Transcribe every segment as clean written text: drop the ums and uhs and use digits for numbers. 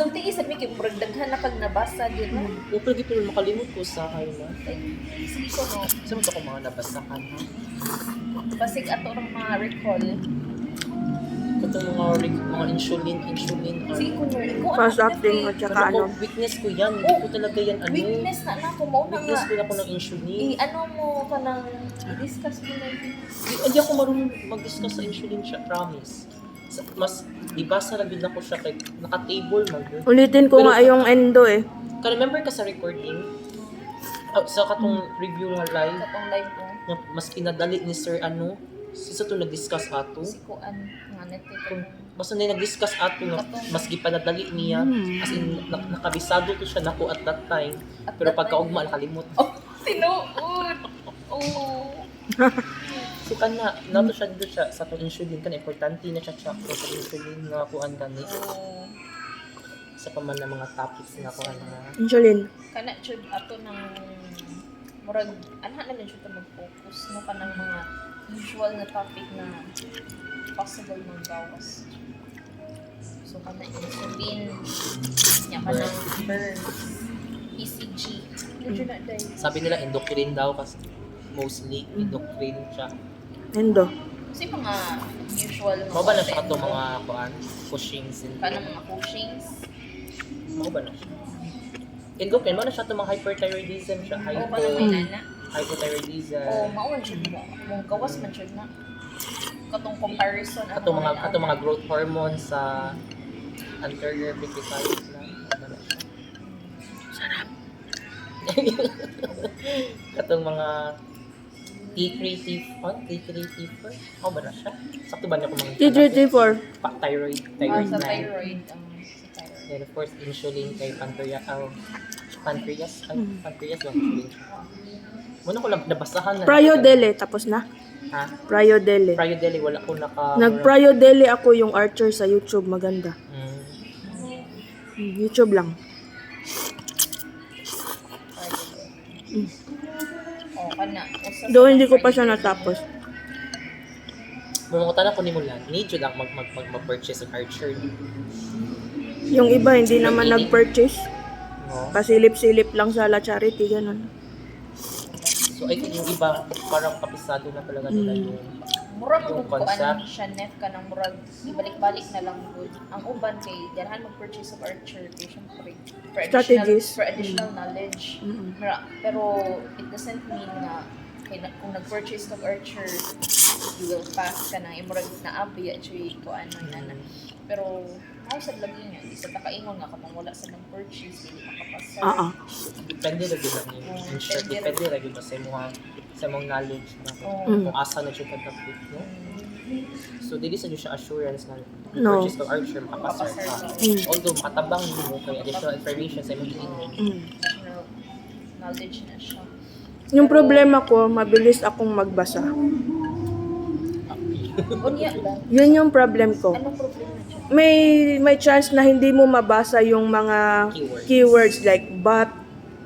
So, tingin sabi kayo, murag daghan na kag nabasa, di na? Pero di ko makalimot ko sa na. Sige ko, no? Saan ko mga nabasahan ha? Basig ato ng mga recall. Itong mga insulin. Sige ko, no? Ikaw, Fast anak, acting Pepe. at saka ano. Weakness ko yan. Hindi ko talaga yan ano. Weakness na ako, mao na nga. Weakness ko na ako ng insulin. Ano mo ka nang i-discuss mo na yun? Hindi ako marunong mag-discuss sa insulin siya, promise. Mas ibasa lang din ako siya kay naka-table man yun. Ulitin ko nga yung endo eh. Ka-remember ka sa recording? Sa katong review nga live, Katong live ko. na mas pinadali ni Sir ano, sa to nag-discuss ato. Si Kuan, nga netito. Basta na nag-discuss ato nga mas gipanadali niya. As in, nakabisado to siya nako at that time. At Pero that pagkaugma nakalimot. Oh, tinuod! Oh. So kana, nato siya dito siya sa itong insulin kana importante na siya sa insulin nga kuan gani. Oh. Sa paman na mga topics nga kuan nga. Insulin. Kana chud ato ng murag anha na din siya mag-focus no kanang mga usual na topic na possible mong bawas. So kana insulin, nya kanang burn, ECG. Medyo na dahil. Sabi nila endocrine daw kasi mostly endocrine siya. Endo. Kasi mga usual Mao ba na siya ato mga kuan, Cushing's and kanang mga Cushing's. mao ba na siya? Endocrine mo na siya ato mga hyperthyroidism siya, O kanang may nana. hypothyroidism. O mauwan siya mo. Mong gawas man siya na. Katong comparison Ato mga growth hormones sa anterior pituitary na. Ano na siya? Sarap. Katong mga T3, T4, T4. Mao ba na siya? Sakto ba niya kung mga T3, T4. thyroid sa gland. thyroid. Sa thyroid. And of course, insulin kay pancreas. Pancreas ba insulin siya? Muna ko lang nabasahan na. Priodele, tapos na. Ha? Priodele. Priodeli, wala ko Nag-priodele ako yung Archer sa YouTube, maganda. YouTube lang. O kana. Doon hindi ko pa siya natapos. Mga tanong ko ni mo lang, need yun lang mag-purchase ng Archer. Yung iba hindi naman nag-purchase. No? Pasilip-silip lang sa La Charity, ganun. So I think yung iba, parang kapisado na talaga nila yung Murag yung kung concept. siya net ka ng murag ibalik-balik na lang good. Ang uban kay ganahan mag-purchase of Archer kay syempre Strategies. for additional knowledge. Pero it doesn't mean na kung nag-purchase of Archer you will pass ka na murag na abi at ko ano na. Pero sad lagi nga di sa takaingon nga kapag wala sa nag-purchase hindi makapasa. Depende na din lang yung insure. Depende na din sa mong knowledge na kung asa na siya katapit. No? So, dili sa siya assurance na No. purchase of Archer, makapasar ka. Although, makatabang din mo kay additional information sa imong tingin. Additional knowledge na siya. Yung problema ko, mabilis akong magbasa. Unya lang. Yun yung problem ko. Anong problema siya? May chance na hindi mo mabasa yung mga keywords like but,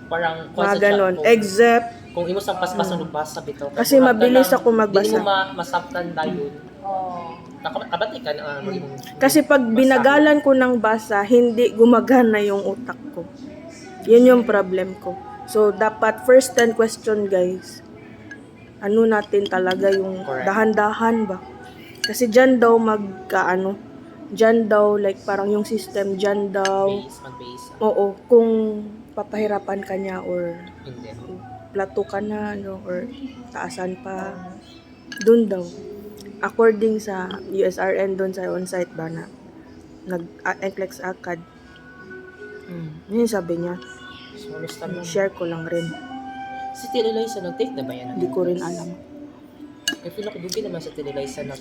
Parang, mga ganon, except, kung imo sang paspasan basa bitaw. Kasi mabilis ako magbasa. Dili mo masabtan dayon. Oh. Nakabati ka na mo imong kasi pag binagalan ko ng basa, hindi gumagana yung utak ko. Yun yung problem ko. So, dapat first 10 question, guys. Ano natin talaga yung Correct. dahan-dahan ba? Kasi dyan daw dyan daw, like parang yung system, dyan daw, mag-base. oo, kung papahirapan ka niya or Hindi. plato ka na, no, or taasan pa, dun daw. According sa USRN dun sa on-site ba na, nag-NCLEX ACAD, yun sabi niya, So, understand mo. share ko lang rin. Si Tila Liza, nag-take na ba yan? Hindi ko rin alam. I feel like dugi naman sa Tila Liza nag